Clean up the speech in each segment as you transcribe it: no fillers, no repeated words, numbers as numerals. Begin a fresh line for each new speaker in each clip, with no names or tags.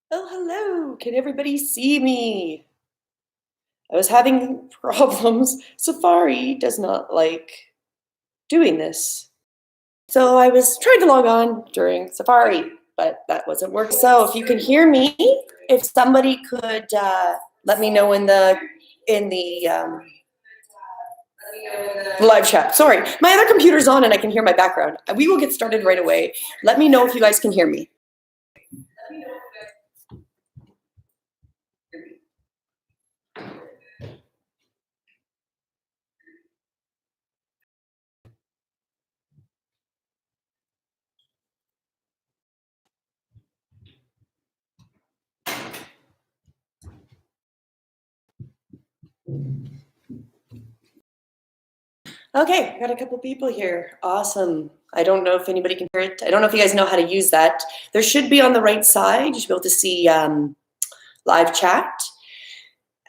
Oh, hello. Can everybody see me? I was having problems. Safari does not like doing this. So I was trying to log on during Safari, but that wasn't working. So if you can hear me, if somebody could let me know in the live chat. Sorry, my other computer's on and I can hear my background. We will get started right away. Let me know if you guys can hear me. Okay, got a couple people here. Awesome. I don't know if anybody can hear it. I don't know if you guys know how to use that. There should be on the right side. You should be able to see live chat.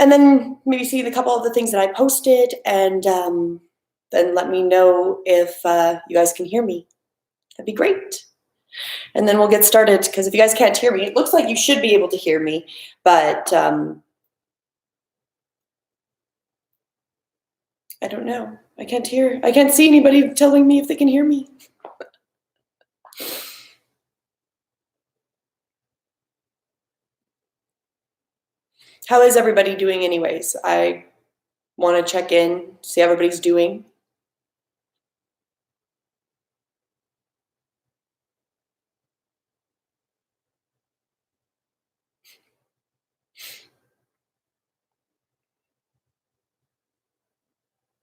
And then maybe see a couple of the things that I posted, and then let me know if you guys can hear me. That'd be great. And then we'll get started, because if you guys can't hear me, it looks like you should be able to hear me, but I don't know. I can't see anybody telling me if they can hear me. How is everybody doing anyways? I want to check in, see how everybody's doing.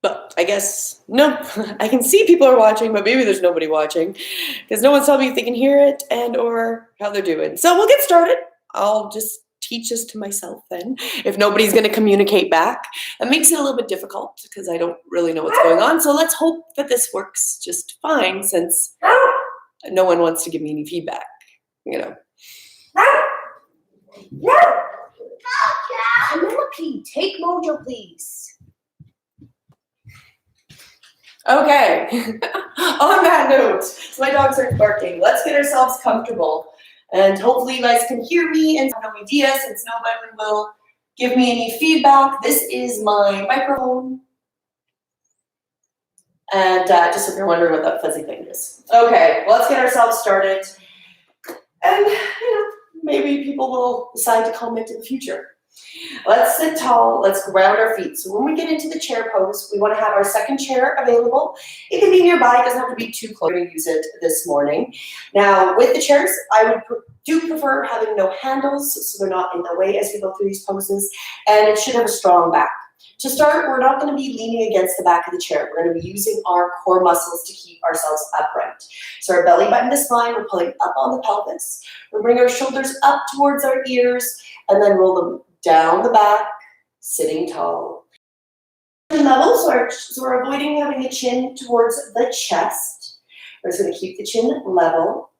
But I guess, no, I can see people are watching, but maybe there's nobody watching because no one's telling me if they can hear it and or how they're doing. So we'll get started. I'll just teach this to myself then. If nobody's going to communicate back, it makes it a little bit difficult because I don't really know what's going on. So let's hope that this works just fine, since no one wants to give me any feedback, you know.
Penelope, take Mojo, please.
Okay, on that note, so my dog starts barking. Let's get ourselves comfortable. And hopefully you guys can hear me and have no idea, since nobody will give me any feedback. This is my microphone. And just if you're wondering what that fuzzy thing is. Okay, let's get ourselves started. And, maybe people will decide to comment in the future. Let's sit tall, let's ground our feet. So when we get into the chair pose, we want to have our second chair available. It can be nearby, it doesn't have to be too close. We're going to use it this morning. Now, with the chairs, I do prefer having no handles, so they're not in the way as we go through these poses, and it should have a strong back. To start, we're not going to be leaning against the back of the chair. We're going to be using our core muscles to keep ourselves upright. So our belly button to spine, we're pulling up on the pelvis. We bring our shoulders up towards our ears, and then roll them down the back, sitting tall. Level, so we're avoiding having the chin towards the chest. We're just going to keep the chin level.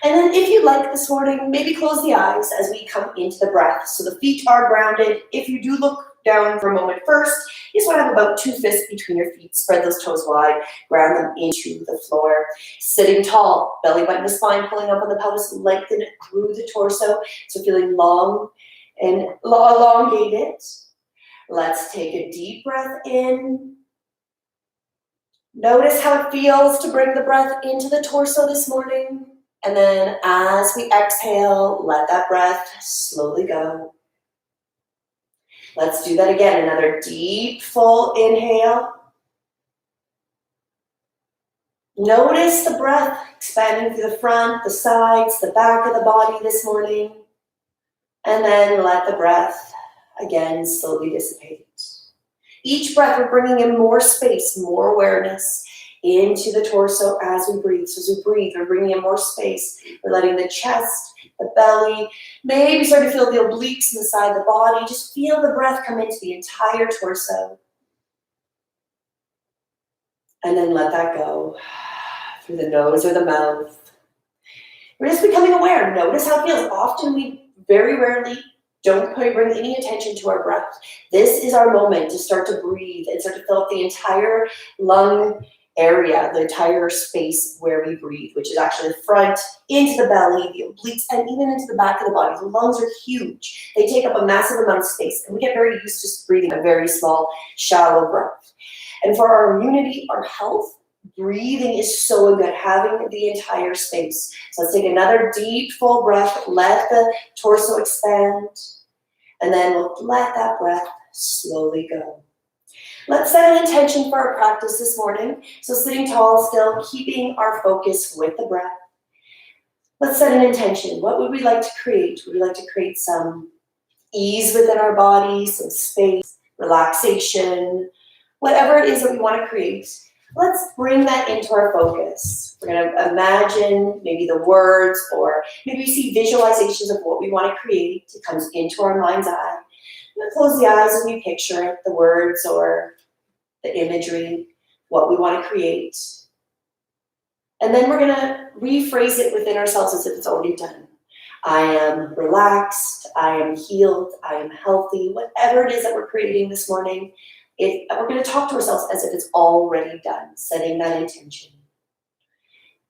And then if you'd like this morning, maybe close the eyes as we come into the breath. So the feet are grounded. If you do look down for a moment first, you just want to have about 2 fists between your feet. Spread those toes wide, ground them into the floor. Sitting tall, belly button to spine, pulling up on the pelvis, lengthen through the torso. So feeling long and elongated. Let's take a deep breath in. Notice how it feels to bring the breath into the torso this morning. And then as we exhale, let that breath slowly go. Let's do that again. Another deep, full inhale. Notice the breath expanding through the front, the sides, the back of the body this morning. And then let the breath again slowly dissipate. Each breath, we're bringing in more space, more awareness into the torso as we breathe. So as we breathe, we're bringing in more space. We're letting the chest, the belly, maybe start to feel the obliques in the side of the body. Just feel the breath come into the entire torso. And then let that go through the nose or the mouth. We're just becoming aware. Notice how it feels. Often we very rarely don't bring any attention to our breath. This is our moment to start to breathe and start to fill up the entire lung area, the entire space where we breathe, which is actually the front, into the belly, the obliques, and even into the back of the body. The lungs are huge. They take up a massive amount of space, and we get very used to just breathing a very small, shallow breath. And for our immunity, our health, breathing is so good, having the entire space. So let's take another deep, full breath, let the torso expand, and then we'll let that breath slowly go. Let's set an intention for our practice this morning. So sitting tall still, keeping our focus with the breath. Let's set an intention. What would we like to create? Would we like to create some ease within our body, some space, relaxation, whatever it is that we want to create? Let's bring that into our focus. We're going to imagine maybe the words, or maybe we see visualizations of what we want to create. It comes into our mind's eye. We're going to close the eyes and we picture it, the words or the imagery, what we want to create. And then we're going to rephrase it within ourselves as if it's already done. I am relaxed, I am healed, I am healthy, whatever it is that we're creating this morning, we're going to talk to ourselves as if it's already done, setting that intention.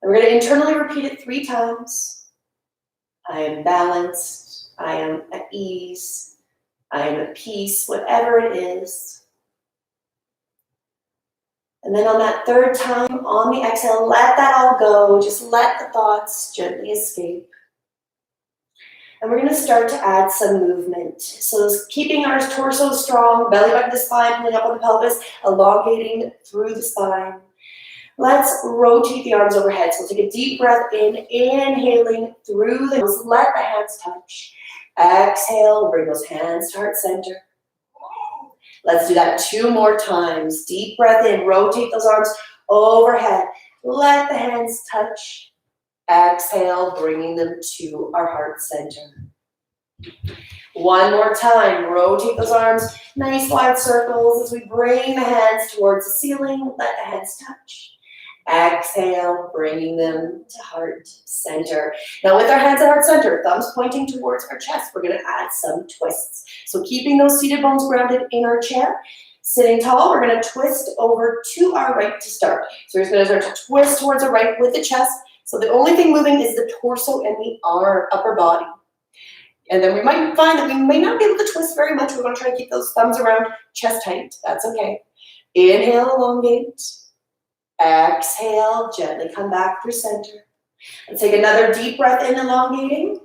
And we're going to internally repeat it 3 times. I am balanced, I am at ease, I am at peace, whatever it is. And then on that 3rd time, on the exhale, let that all go. Just let the thoughts gently escape. And we're going to start to add some movement. So keeping our torso strong, belly button to spine, pulling up on the pelvis, elongating through the spine. Let's rotate the arms overhead. So we'll take a deep breath in, inhaling through the nose. Let the hands touch. Exhale, bring those hands to heart center. Let's do that 2 more times. Deep breath in, rotate those arms overhead. Let the hands touch. Exhale, bringing them to our heart center. 1 more time, rotate those arms, nice wide circles as we bring the hands towards the ceiling. Let the hands touch. Exhale, bringing them to heart center. Now with our hands at heart center, thumbs pointing towards our chest, we're going to add some twists. So keeping those seated bones grounded in our chair, sitting tall, we're going to twist over to our right to start. So we're going to start to twist towards our right with the chest. So the only thing moving is the torso and the upper body. And then we might find that we may not be able to twist very much. We're going to try to keep those thumbs around chest height. That's okay. Inhale, elongate. Exhale, gently come back through center. Let's take another deep breath in, elongating.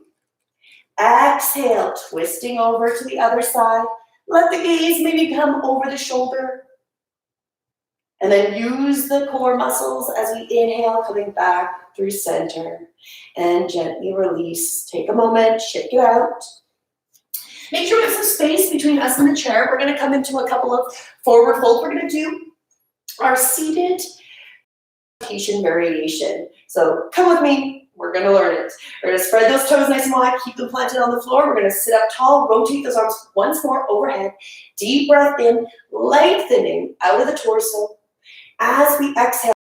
Exhale, twisting over to the other side. Let the gaze maybe come over the shoulder. And then use the core muscles as we inhale, coming back through center. And gently release. Take a moment, shake it out. Make sure we have some space between us and the chair. We're going to come into a couple of forward folds. We're going to do our seated variation. So come with me. We're going to learn it. We're going to spread those toes nice and wide. Keep them planted on the floor. We're going to sit up tall. Rotate those arms once more overhead. Deep breath in, lengthening out of the torso. As we exhale,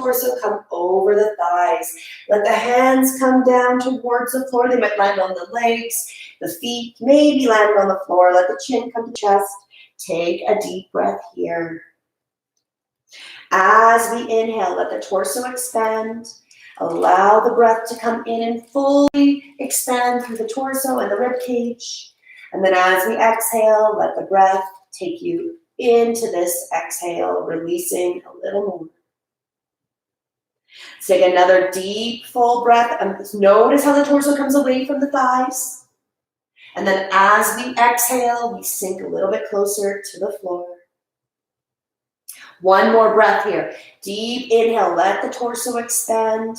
torso come over the thighs. Let the hands come down towards the floor. They might land on the legs, the feet, maybe land on the floor. Let the chin come to chest. Take a deep breath here. As we inhale, let the torso expand. Allow the breath to come in and fully expand through the torso and the rib cage. And then as we exhale, let the breath take you into this exhale, releasing a little more. Let's take another deep, full breath. And notice how the torso comes away from the thighs. And then as we exhale, we sink a little bit closer to the floor. 1 more breath here. Deep inhale, let the torso expand.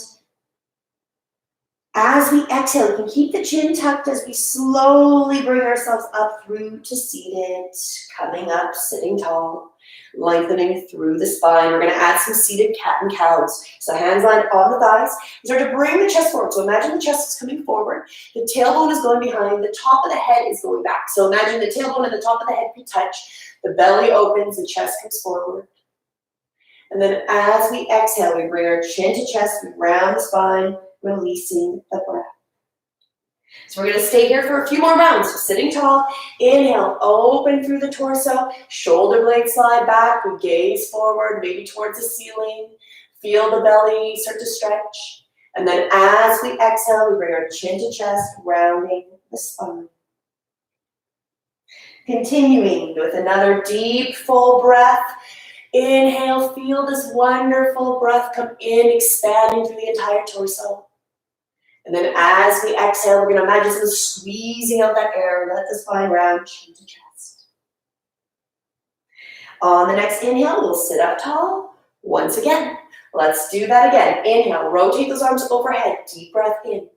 As we exhale, we can keep the chin tucked as we slowly bring ourselves up through to seated, coming up, sitting tall, lengthening through the spine. We're going to add some seated cat and cows. So hands lined on the thighs. Start to bring the chest forward. So imagine the chest is coming forward. The tailbone is going behind. The top of the head is going back. So imagine the tailbone and the top of the head can touch. The belly opens, the chest comes forward. And then as we exhale, we bring our chin to chest, we round the spine, releasing the breath. So we're gonna stay here for a few more rounds. So sitting tall, inhale, open through the torso, shoulder blades slide back, we gaze forward, maybe towards the ceiling. Feel the belly start to stretch. And then as we exhale, we bring our chin to chest, rounding the spine. Continuing with another deep, full breath. Inhale, feel this wonderful breath come in, expanding through the entire torso. And then as we exhale, we're going to imagine sort of squeezing out that air. Let the spine round, chin to chest. On the next inhale, we'll sit up tall. Once again, let's do that again. Inhale, rotate those arms overhead. Deep breath in.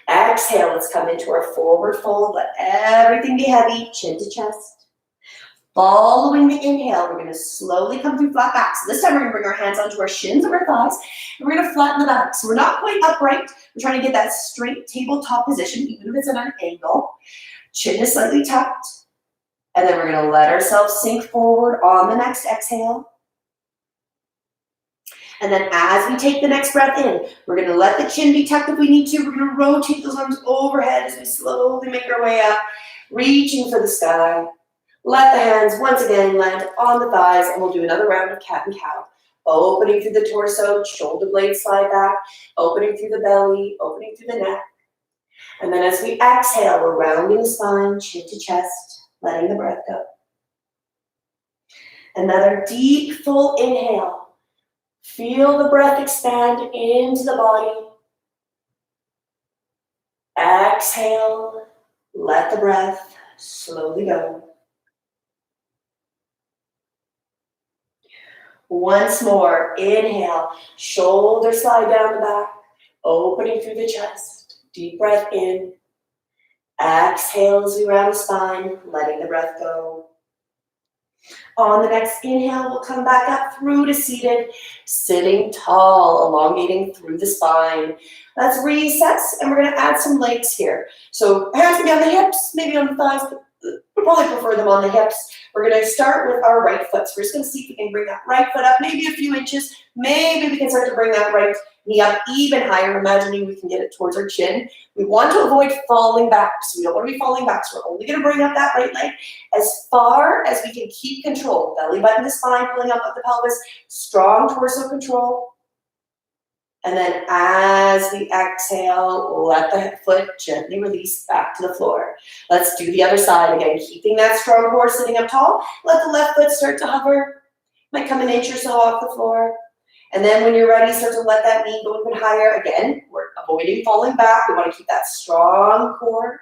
Exhale, let's come into our forward fold. Let everything be heavy, chin to chest. Following the inhale, we're going to slowly come through flat back. So this time we're going to bring our hands onto our shins or our thighs, and we're going to flatten the back. So we're not quite upright. We're trying to get that straight tabletop position, even if it's at an angle. Chin is slightly tucked. And then we're going to let ourselves sink forward on the next exhale. And then as we take the next breath in, we're going to let the chin be tucked if we need to. We're going to rotate those arms overhead as we slowly make our way up, reaching for the sky. Let the hands once again land on the thighs, and we'll do another round of cat and cow. Opening through the torso, shoulder blades slide back, opening through the belly, opening through the neck. And then as we exhale, we're rounding the spine, chin to chest, letting the breath go. Another deep, full inhale. Feel the breath expand into the body. Exhale, let the breath slowly go. Once more, inhale, shoulders slide down the back, opening through the chest. Deep breath in. Exhale as we round the spine, letting the breath go. On the next inhale, we'll come back up through to seated, sitting tall, elongating through the spine. Let's recess, and we're going to add some legs here. So hands can be on the hips, maybe on the thighs, but we'll probably prefer them on the hips. We're going to start with our right foot. So we're just going to see if we can bring that right foot up maybe a few inches. Maybe we can start to bring that right knee up even higher, imagining we can get it towards our chin. We want to avoid falling back, so we don't want to be falling back. So we're only going to bring up that right leg as far as we can keep control. Belly button to spine, pulling up the pelvis, strong torso control. And then as we exhale, let the foot gently release back to the floor. Let's do the other side again, keeping that strong core sitting up tall. Let the left foot start to hover. Might come an inch or so off the floor. And then when you're ready, start to let that knee go even higher. Again, we're avoiding falling back. We want to keep that strong core.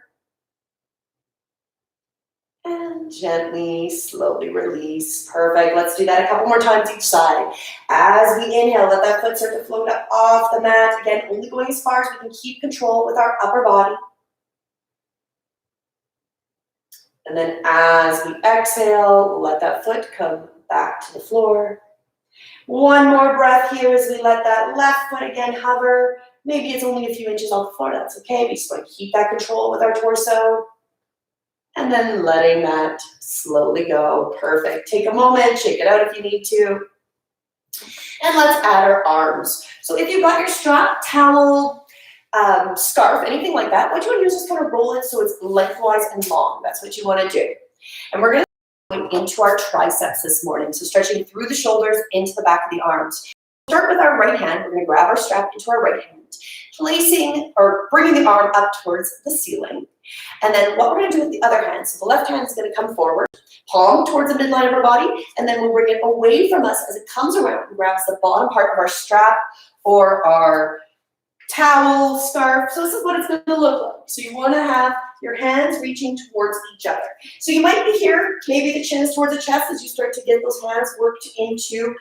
And gently, slowly release. Perfect. Let's do that a couple more times each side. As we inhale, let that foot start to float up off the mat. Again, only going as far as we can keep control with our upper body. And then as we exhale, let that foot come back to the floor. One more breath here as we let that left foot again hover. Maybe it's only a few inches off the floor. That's okay. We just want to keep that control with our torso. And then letting that slowly go. Perfect. Take a moment, shake it out if you need to. And let's add our arms. So if you've got your strap, towel, scarf, anything like that, what you want to do is just kind of roll it so it's lengthwise and long. That's what you want to do. And we're going to go into our triceps this morning. So stretching through the shoulders into the back of the arms. Start with our right hand. We're going to grab our strap into our right hand, placing or bringing the arm up towards the ceiling. And then what we're going to do with the other hand, so the left hand is going to come forward, palm towards the midline of our body, and then we'll bring it away from us as it comes around and grabs the bottom part of our strap or our towel, scarf. So this is what it's going to look like. So you want to have your hands reaching towards each other. So you might be here, maybe the chin is towards the chest as you start to get those hands worked into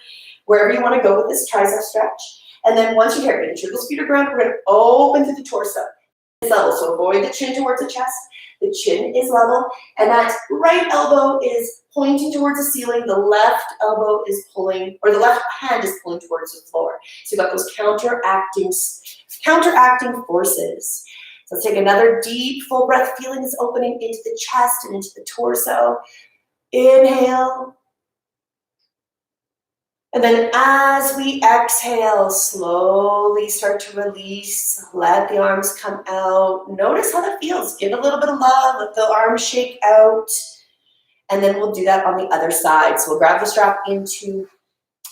wherever you want to go with this tricep stretch. And then once you're here, make sure those feet are grounded, we're going to open through the torso. It's level, so avoid the chin towards the chest. The chin is level, and that right elbow is pointing towards the ceiling. The left elbow is pulling, or the left hand is pulling towards the floor. So you've got those counteracting forces. So let's take another deep, full breath, feeling this opening into the chest and into the torso. Inhale. And then as we exhale, slowly start to release. Let the arms come out. Notice how that feels. Give a little bit of love. Let the arms shake out. And then we'll do that on the other side. So we'll grab the strap into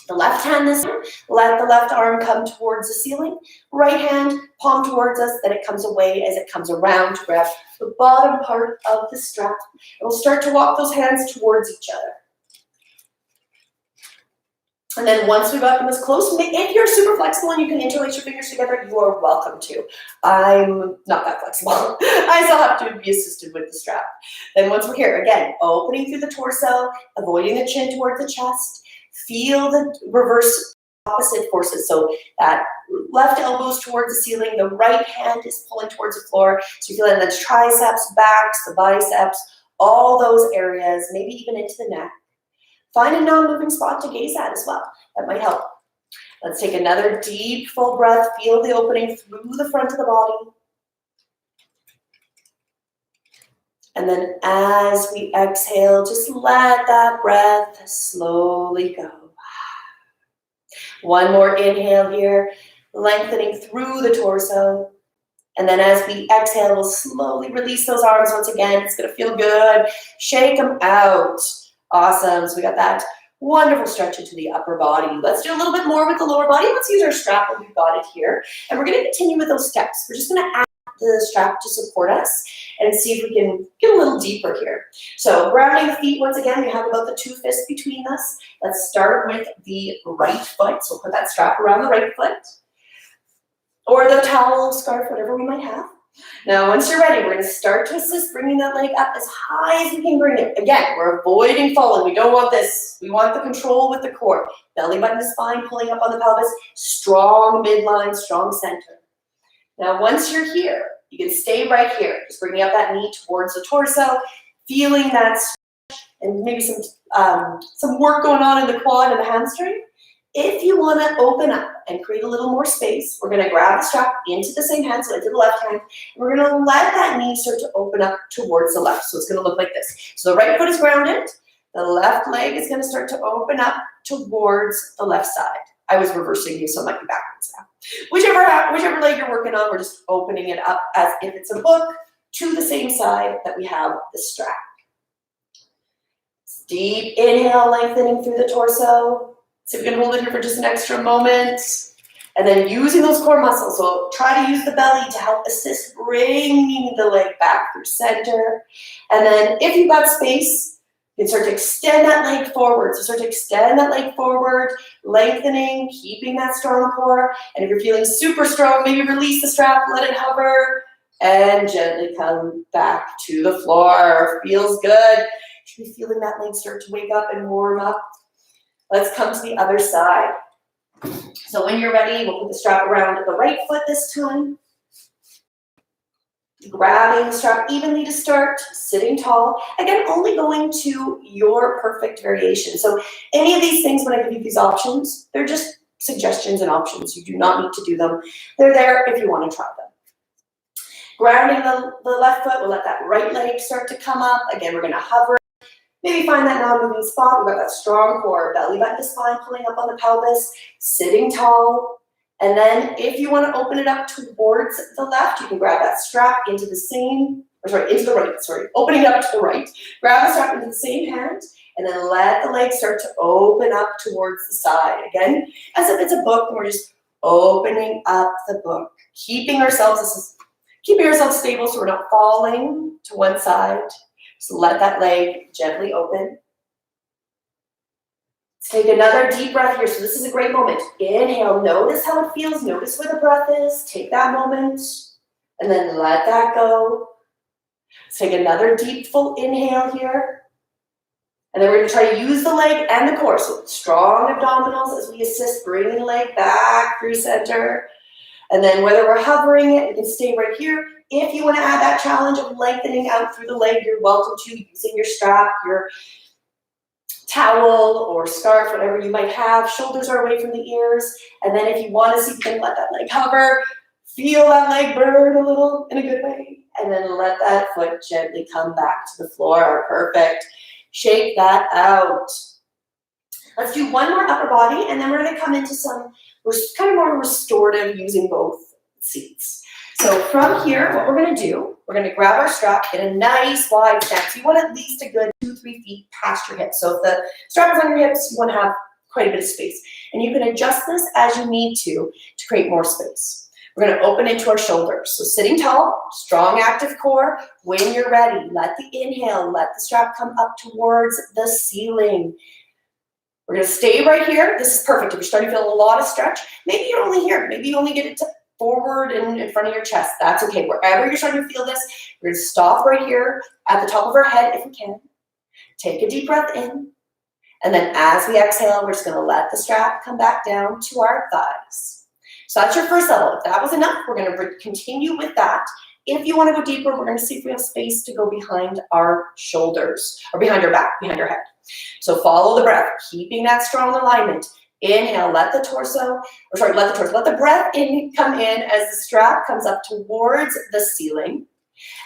the left hand this time. Let the left arm come towards the ceiling. Right hand, palm towards us. Then it comes away as it comes around to grab the bottom part of the strap. And we'll start to walk those hands towards each other. And then once we got them as close, if you're super flexible and you can interlace your fingers together, you are welcome to. I'm not that flexible. I still have to be assisted with the strap. Then once we're here, again, opening through the torso, avoiding the chin towards the chest. Feel the reverse opposite forces. So that left elbow's towards the ceiling, the right hand is pulling towards the floor. So you feel it in the triceps, backs, the biceps, all those areas, maybe even into the neck. Find a non-moving spot to gaze at as well. That might help. Let's take another deep, full breath. Feel the opening through the front of the body. And then as we exhale, just let that breath slowly go. One more inhale here, lengthening through the torso. And then as we exhale, we'll slowly release those arms once again. It's gonna feel good. Shake them out. Awesome, so we got that wonderful stretch into the upper body. Let's do a little bit more with the lower body. Let's use our strap when we've got it here. And we're gonna continue with those steps. We're just gonna add the strap to support us and see if we can get a little deeper here. So grounding the feet, once again, we have about the 2 fists between us. Let's start with the right foot. So we'll put that strap around the right foot or the towel, scarf, whatever we might have. Now, once you're ready, we're going to start to assist bringing that leg up as high as we can bring it. Again, we're avoiding falling. We don't want this. We want the control with the core. Belly button to spine, pulling up on the pelvis. Strong midline, strong center. Now, once you're here, you can stay right here. Just bringing up that knee towards the torso, feeling that stretch, and maybe some work going on in the quad and the hamstring. If you want to open up and create a little more space, we're going to grab the strap into the same hand, so into the left hand, and we're going to let that knee start to open up towards the left. So it's going to look like this. So the right foot is grounded. The left leg is going to start to open up towards the left side. I was reversing you, so it might be backwards now. Whichever leg you're working on, we're just opening it up as if it's a book to the same side that we have the strap. Deep inhale, lengthening through the torso. So we can hold it here for just an extra moment. And then using those core muscles. So try to use the belly to help assist bringing the leg back through center. And then if you've got space, you can start to extend that leg forward. So start to extend that leg forward, lengthening, keeping that strong core. And if you're feeling super strong, maybe release the strap, let it hover, and gently come back to the floor. Feels good. You should be feeling that leg start to wake up and warm up. Let's come to the other side. So when you're ready, we'll put the strap around the right foot this time. Grabbing the strap evenly to start, sitting tall. Again, only going to your perfect variation. So any of these things, when I give you these options, they're just suggestions and options. You do not need to do them. They're there if you want to try them. Grounding the left foot, we'll let that right leg start to come up. Again, we're going to hover. Maybe find that non-moving spot. We've got that strong core, belly button to spine, pulling up on the pelvis, sitting tall. And then if you want to open it up towards the left, you can grab that strap into the right, opening it up to the right. Grab the strap into the same hand, and then let the legs start to open up towards the side. Again, as if it's a book, and we're just opening up the book. Keeping ourselves stable so we're not falling to one side. So let that leg gently open. Let's take another deep breath here. So this is a great moment. Inhale, notice how it feels. Notice where the breath is. Take that moment and then let that go. Let's take another deep, full inhale here. And then we're going to try to use the leg and the core. So strong abdominals as we assist bringing the leg back through center. And then whether we're hovering it, we can stay right here. If you want to add that challenge of lengthening out through the leg, you're welcome to using your strap, your towel or scarf, whatever you might have. Shoulders are away from the ears. And then if you want to see if you can let that leg hover, feel that leg burn a little in a good way. And then let that foot gently come back to the floor. Perfect. Shake that out. Let's do one more upper body, and then we're gonna come into some kind of more restorative using both seats. So from here, what we're gonna do, we're gonna grab our strap, get a nice wide stance. You want at least a good 2-3 feet past your hips. So if the strap is on your hips, you wanna have quite a bit of space. And you can adjust this as you need to create more space. We're gonna open into our shoulders. So sitting tall, strong active core. When you're ready, let the inhale, let the strap come up towards the ceiling. We're gonna stay right here. This is perfect. If you're starting to feel a lot of stretch, maybe you're only here. Maybe you only get it to forward and in front of your chest. That's okay. Wherever you're starting to feel this, we're gonna stop right here at the top of our head if we can. Take a deep breath in. And then as we exhale, we're just gonna let the strap come back down to our thighs. So that's your first level. If that was enough, we're gonna continue with that. If you wanna go deeper, we're gonna see if we have space to go behind our shoulders, or behind our back, behind our head. So follow the breath, keeping that strong alignment. Inhale, let the breath come in as the strap comes up towards the ceiling.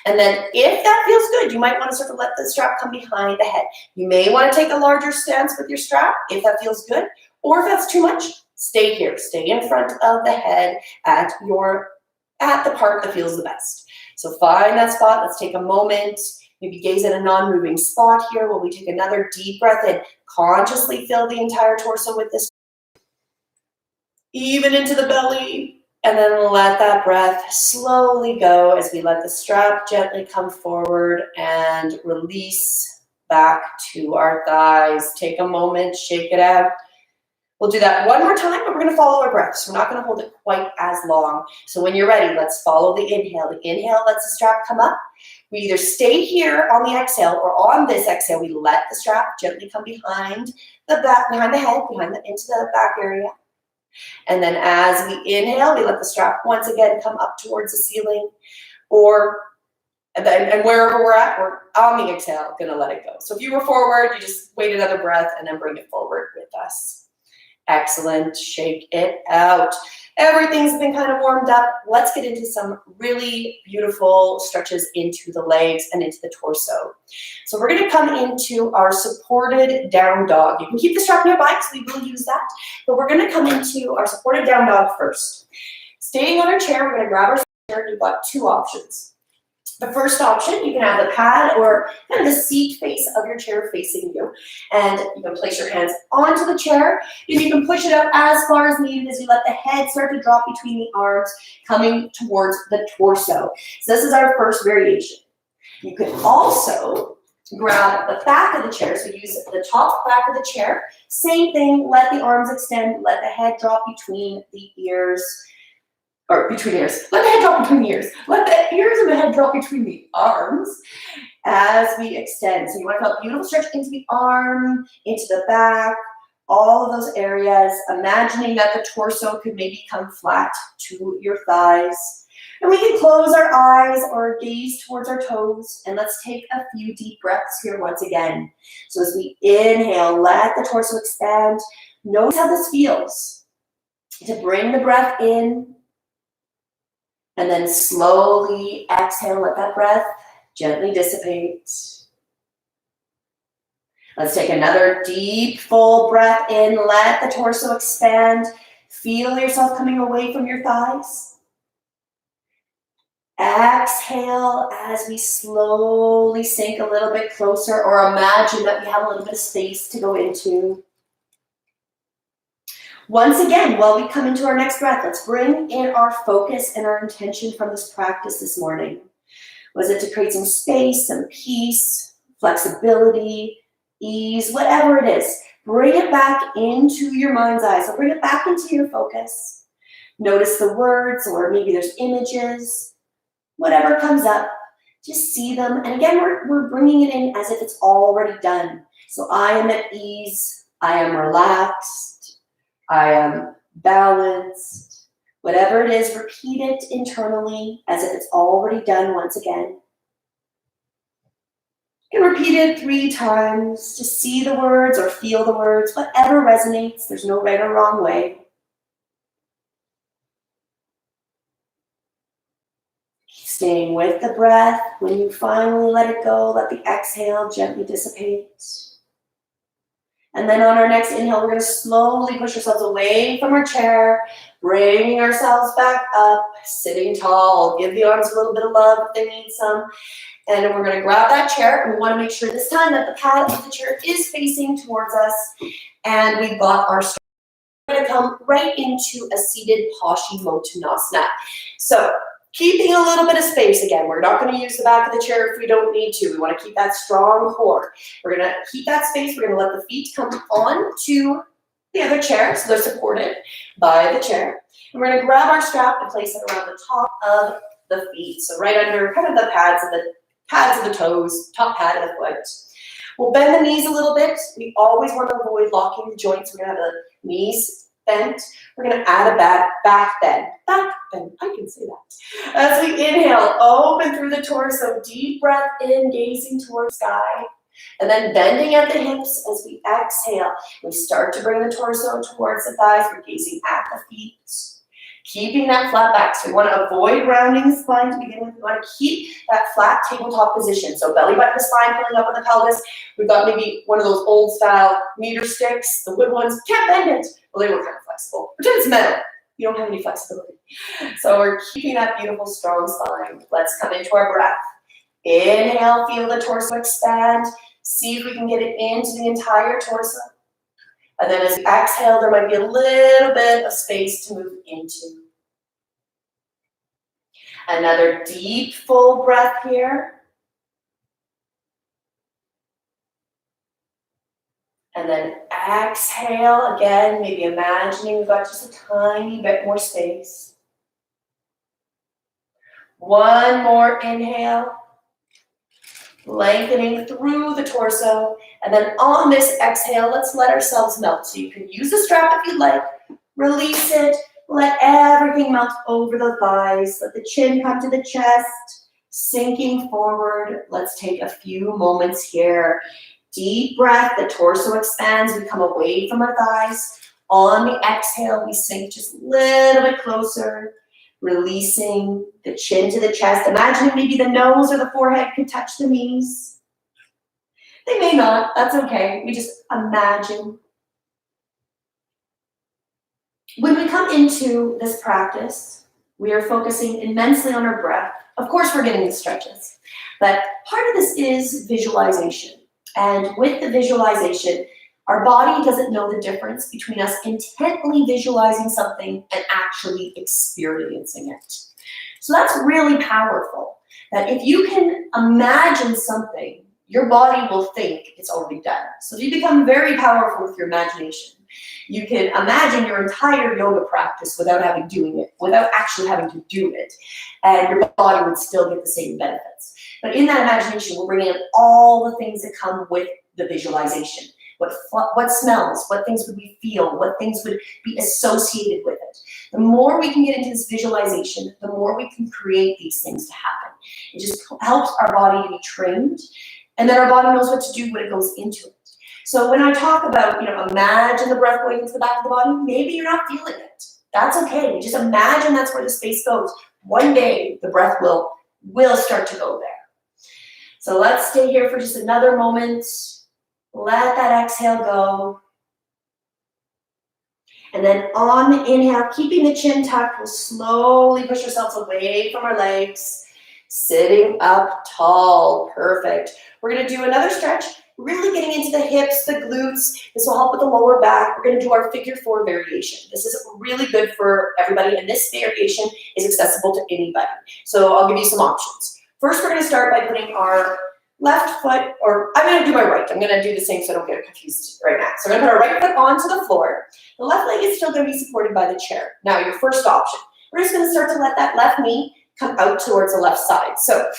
And then if that feels good, you might want to start to let the strap come behind the head. You may want to take a larger stance with your strap if that feels good, or if that's too much, stay here. Stay in front of the head at the part that feels the best. So find that spot. Let's take a moment. Maybe gaze at a non-moving spot here while we take another deep breath in. Consciously fill the entire torso with this. Even into the belly. And then let that breath slowly go as we let the strap gently come forward and release back to our thighs. Take a moment, shake it out. We'll do that one more time, but we're gonna follow our breath. So we're not gonna hold it quite as long. So when you're ready, let's follow the inhale. The inhale lets the strap come up. We either stay here on the exhale, or on this exhale, we let the strap gently come behind the back, behind the head, into the back area. And then as we inhale, we let the strap once again come up towards the ceiling, and wherever we're at, we're on the exhale, gonna let it go. So if you were forward, you just wait another breath and then bring it forward with us. Excellent, shake it out. Everything's been kind of warmed up. Let's get into some really beautiful stretches into the legs and into the torso. So we're gonna come into our supported down dog. You can keep the strap nearby because we will use that, but we're gonna come into our supported down dog first. Staying on our chair, we're gonna grab our chair. You've got two options. The first option, you can have the pad or kind of the seat face of your chair facing you. And you can place your hands onto the chair. And you can push it up as far as needed as you let the head start to drop between the arms, coming towards the torso. So this is our first variation. You can also grab the back of the chair. So use the top back of the chair. Same thing, let the arms extend, let the head drop between the ears. Or between ears. Let the head drop between the ears. Let the ears and the head drop between the arms as we extend. So you want to feel a beautiful stretch into the arm, into the back, all of those areas. Imagining that the torso could maybe come flat to your thighs. And we can close our eyes or gaze towards our toes. And let's take a few deep breaths here once again. So as we inhale, let the torso expand. Notice how this feels. To bring the breath in. And then slowly exhale, let that breath gently dissipate. Let's take another deep, full breath in. Let the torso expand. Feel yourself coming away from your thighs. Exhale as we slowly sink a little bit closer, or imagine that we have a little bit of space to go into. Once again, while we come into our next breath, let's bring in our focus and our intention from this practice this morning. Was it to create some space, some peace, flexibility, ease, whatever it is? Bring it back into your mind's eye. So bring it back into your focus. Notice the words, or maybe there's images, whatever comes up, just see them. And again, we're bringing it in as if it's already done. So I am at ease, I am relaxed, I am balanced. Whatever it is, repeat it internally as if it's already done once again. You can repeat it 3 times. Just see the words or feel the words, whatever resonates. There's no right or wrong way. Staying with the breath. When you finally let it go, let the exhale gently dissipate. And then on our next inhale, we're gonna slowly push ourselves away from our chair, bringing ourselves back up, sitting tall. Give the arms a little bit of love if they need some. And then we're gonna grab that chair, and we wanna make sure this time that the pad of the chair is facing towards us, and we've got our strength. We're gonna come right into a seated Paschimottanasana. So keeping a little bit of space again. We're not gonna use the back of the chair if we don't need to. We wanna keep that strong core. We're gonna keep that space. We're gonna let the feet come on to the other chair, so they're supported by the chair. And we're gonna grab our strap and place it around the top of the feet. So right under kind of the pads of the toes, top pad of the foot. We'll bend the knees a little bit. We always want to avoid locking the joints. We're gonna have the knees bent. We're gonna add a back bend. Back bend, I can say that. As we inhale, open through the torso, deep breath in, gazing towards sky. And then bending at the hips as we exhale. We start to bring the torso towards the thighs. We're gazing at the feet. Keeping that flat back. So we want to avoid rounding the spine to begin with. We want to keep that flat tabletop position. So belly button to spine, pulling up on the pelvis. We've got maybe one of those old style meter sticks, the wood ones. Can't bend it. Well, they were kind of flexible. Pretend it's metal. You don't have any flexibility. So we're keeping that beautiful, strong spine. Let's come into our breath. Inhale, feel the torso expand. See if we can get it into the entire torso. And then as we exhale, there might be a little bit of space to move into. Another deep, full breath here. And then exhale again, maybe imagining we've got just a tiny bit more space. One more inhale. Lengthening through the torso. And then on this exhale, let's let ourselves melt. So you can use the strap if you'd like. Release it. Let everything melt over the thighs. Let the chin come to the chest. Sinking forward. Let's take a few moments here. Deep breath. The torso expands. We come away from our thighs. On the exhale, we sink just a little bit closer. Releasing the chin to the chest. Imagining maybe the nose or the forehead could touch the knees. They may not, that's okay. We just imagine. When we come into this practice, we are focusing immensely on our breath. Of course, we're getting the stretches, but part of this is visualization. And with the visualization, our body doesn't know the difference between us intently visualizing something and actually experiencing it. So that's really powerful, that if you can imagine something, your body will think it's already done. So you become very powerful with your imagination. You can imagine your entire yoga practice without actually having to do it, and your body would still get the same benefits. But in that imagination, we're bringing in all the things that come with the visualization. What smells, what things would we feel, what things would be associated with it. The more we can get into this visualization, the more we can create these things to happen. It just helps our body to be trained, and then our body knows what to do when it goes into it. So when I talk about, imagine the breath going into the back of the body, maybe you're not feeling it. That's okay. Just imagine that's where the space goes. One day, the breath will start to go there. So let's stay here for just another moment. Let that exhale go. And then on the inhale, keeping the chin tucked, we'll slowly push ourselves away from our legs, sitting up tall. Perfect. We're going to do another stretch, really getting into the hips, the glutes. This will help with the lower back. We're going to do our figure 4 variation. This is really good for everybody, and this variation is accessible to anybody. So I'll give you some options. First, we're going to start by putting our left foot, or I'm going to do my right. I'm going to do the same so I don't get confused right now. So I'm going to put our right foot onto the floor. The left leg is still going to be supported by the chair. Now, your first option, we're just going to start to let that left knee come out towards the left side. So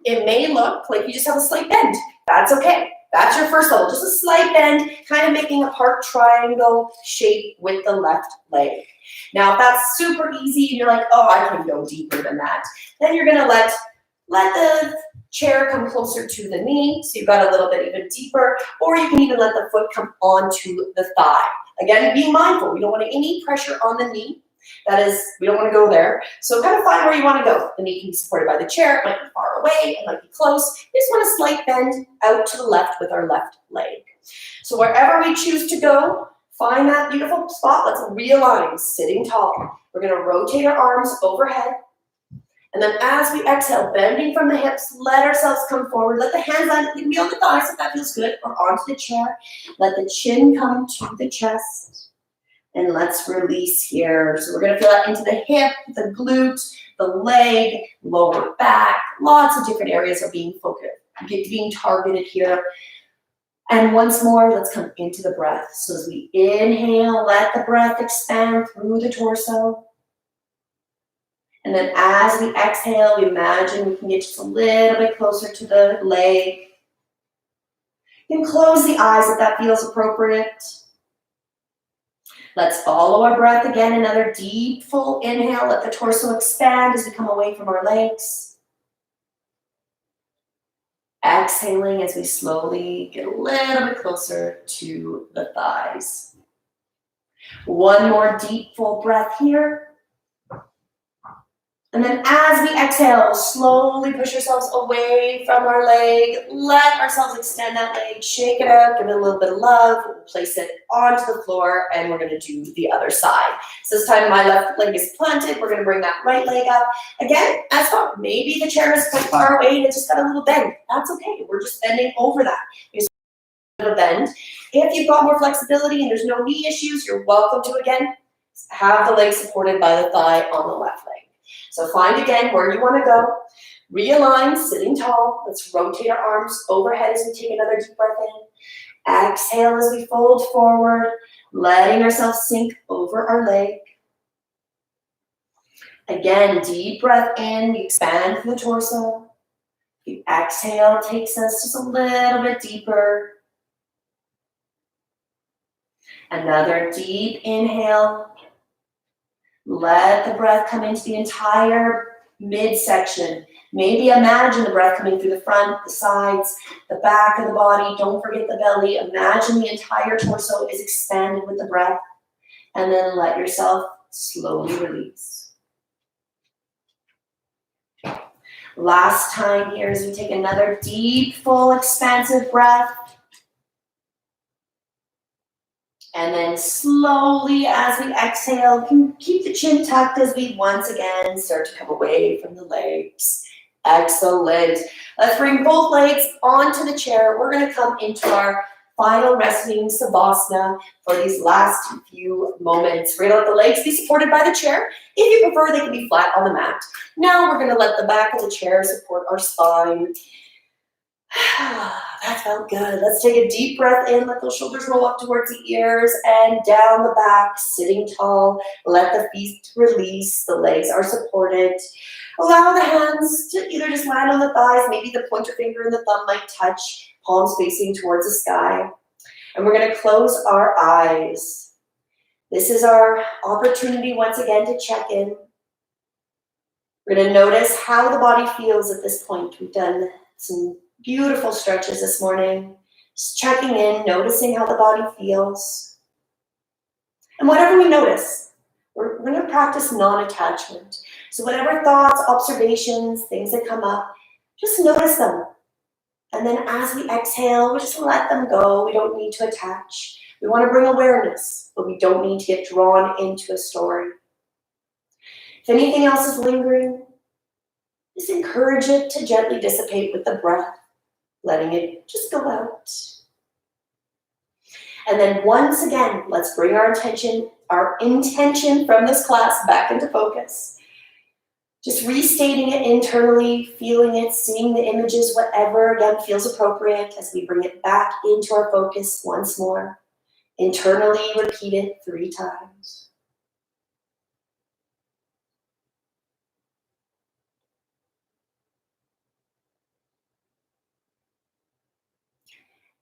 it may look like you just have a slight bend. That's okay. That's your first level. Just a slight bend, kind of making a part triangle shape with the left leg. Now, if that's super easy and you're like, oh, I can go deeper than that, then you're going to let the chair come closer to the knee, so you've got a little bit even deeper, or you can even let the foot come onto the thigh. Again, being mindful, we don't want any pressure on the knee. That is, we don't want to go there. So kind of find where you want to go. The knee can be supported by the chair. It might be far away. It might be close. We just want a slight bend out to the left with our left leg. So wherever we choose to go, find that beautiful spot. Let's realign, sitting tall. We're going to rotate our arms overhead. And then as we exhale, bending from the hips, let ourselves come forward. Let the hands land. You can be on the thighs if that feels good, or onto the chair. Let the chin come to the chest. And let's release here. So we're going to feel that into the hip, the glute, the leg, lower back. Lots of different areas are being focused, being targeted here. And once more, let's come into the breath. So as we inhale, let the breath expand through the torso. And then as we exhale, we imagine we can get just a little bit closer to the leg. You can close the eyes if that feels appropriate. Let's follow our breath again. Another deep, full inhale. Let the torso expand as we come away from our legs. Exhaling as we slowly get a little bit closer to the thighs. One more deep, full breath here. And then as we exhale, slowly push ourselves away from our leg. Let ourselves extend that leg, shake it out, give it a little bit of love, place it onto the floor, and we're gonna do the other side. So this time my left leg is planted. We're gonna bring that right leg up. Again, as far, maybe the chair is quite far away and it just got a little bend. That's okay, we're just bending over that. There's a bend. If you've got more flexibility and there's no knee issues, you're welcome to, again, have the leg supported by the thigh on the left leg. So find again where you want to go. Realign, sitting tall. Let's rotate our arms overhead as we take another deep breath in. Exhale as we fold forward, letting ourselves sink over our leg. Again, deep breath in, we expand through the torso. The exhale takes us just a little bit deeper. Another deep inhale. Let the breath come into the entire midsection. Maybe imagine the breath coming through the front, the sides, the back of the body. Don't forget the belly. Imagine the entire torso is expanded with the breath. And then let yourself slowly release. Last time here as we take another deep, full, expansive breath. And then slowly as we exhale, keep the chin tucked as we once again start to come away from the legs. Excellent. Let's bring both legs onto the chair. We're going to come into our final resting savasana for these last few moments. We're going to let the legs be supported by the chair. If you prefer, they can be flat on the mat. Now we're going to let the back of the chair support our spine. That felt good. Let's take a deep breath in. Let those shoulders roll up towards the ears and down the back, sitting tall. Let the feet release. The legs are supported. Allow the hands to either just land on the thighs. Maybe the pointer finger and the thumb might touch, palms facing towards the sky. And we're going to close our eyes. This is our opportunity once again to check in. We're going to notice how the body feels at this point. We've done some beautiful stretches this morning. Just checking in, noticing how the body feels. And whatever we notice, we're going to practice non-attachment. So whatever thoughts, observations, things that come up, just notice them. And then as we exhale, we just let them go. We don't need to attach. We want to bring awareness, but we don't need to get drawn into a story. If anything else is lingering, just encourage it to gently dissipate with the breath, letting it just go out. And then once again, let's bring our intention from this class back into focus. Just restating it internally, feeling it, seeing the images, whatever again feels appropriate as we bring it back into our focus once more. Internally repeat it 3 times.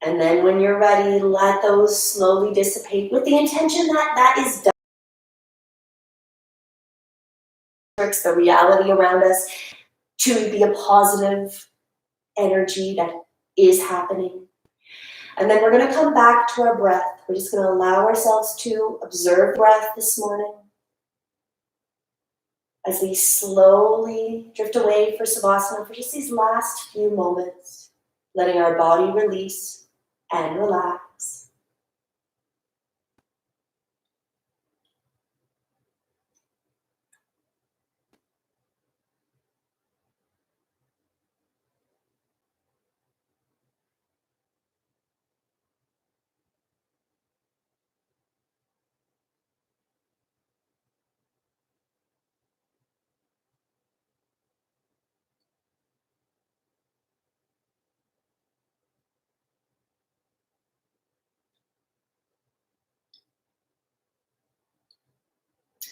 And then when you're ready, let those slowly dissipate with the intention that that is done. The reality around us to be a positive energy that is happening. And then we're going to come back to our breath. We're just going to allow ourselves to observe breath this morning. as we slowly drift away for Savasana for just these last few moments, letting our body release and relax.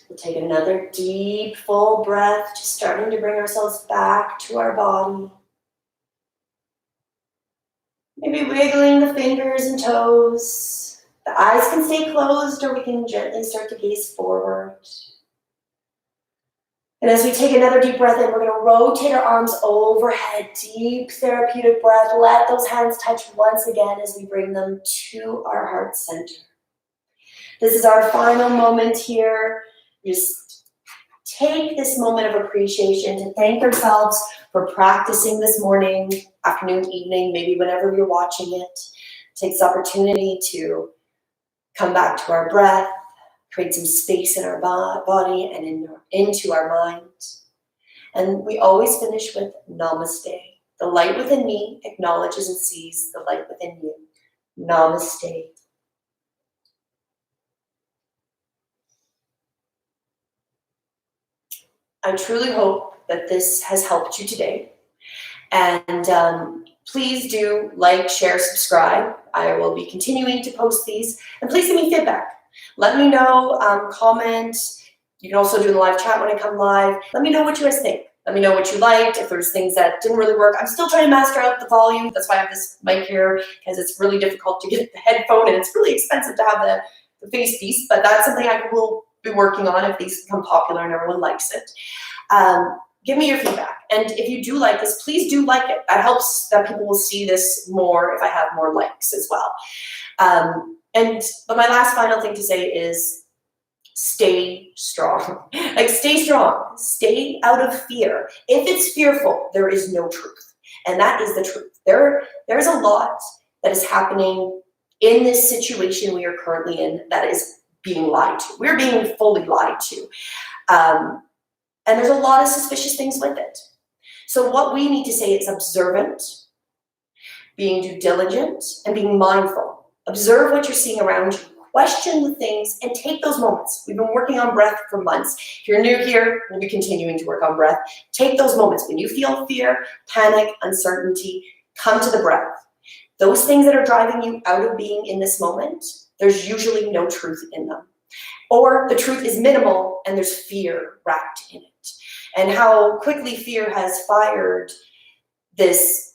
We'll take another deep, full breath, just starting to bring ourselves back to our body. Maybe wiggling the fingers and toes. The eyes can stay closed, or we can gently start to gaze forward. And as we take another deep breath in, we're going to rotate our arms overhead. Deep therapeutic breath. Let those hands touch once again as we bring them to our heart center. This is our final moment here. Just take this moment of appreciation to thank ourselves for practicing this morning, afternoon, evening, maybe whenever you're watching it. Take this opportunity to come back to our breath, create some space in our body and into our mind. And we always finish with Namaste. The light within me acknowledges and sees the light within you. Namaste. I truly hope that this has helped you today. And please do like, share, subscribe. I will be continuing to post these. And please give me feedback. Let me know, comment. You can also do the live chat when I come live. Let me know what you guys think. Let me know what you liked, if there's things that didn't really work. I'm still trying to master out the volume. That's why I have this mic here, because it's really difficult to get the headphone, and it's really expensive to have the face piece, but that's something I will be working on if these become popular and everyone likes it. Give me your feedback. And if you do like this, please do like it. That helps that people will see this more if I have more likes as well. But my last final thing to say is stay strong. Like, stay strong. Stay out of fear. If it's fearful, there is no truth. And that is the truth. There's a lot that is happening in this situation we are currently in that is being lied to. We're being fully lied to. And there's a lot of suspicious things with it. So what we need to say is observant, being due diligent, and being mindful. Observe what you're seeing around you. Question the things and take those moments. We've been working on breath for months. If you're new here, we'll be continuing to work on breath. Take those moments. When you feel fear, panic, uncertainty, come to the breath. Those things that are driving you out of being in this moment, there's usually no truth in them. Or the truth is minimal and there's fear wrapped in it. And how quickly fear has fired this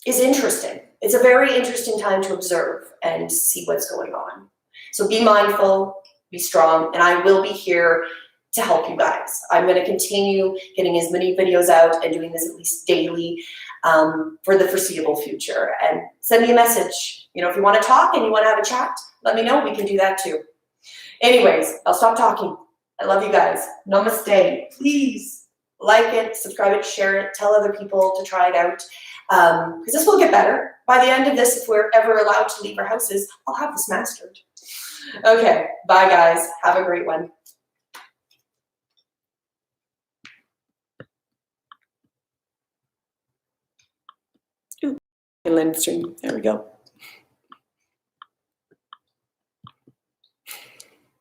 is interesting. It's a very interesting time to observe and see what's going on. So be mindful, be strong, and I will be here to help you guys. I'm going to continue getting as many videos out and doing this at least daily for the foreseeable future. And send me a message. You know, if you want to talk and you want to have a chat, let me know. We can do that too. Anyways, I'll stop talking. I love you guys. Namaste. Please like it, subscribe it, share it, tell other people to try it out. Because this will get better. By the end of this, if we're ever allowed to leave our houses, I'll have this mastered. Okay, bye guys. Have a great one. Ooh, land stream. There we go.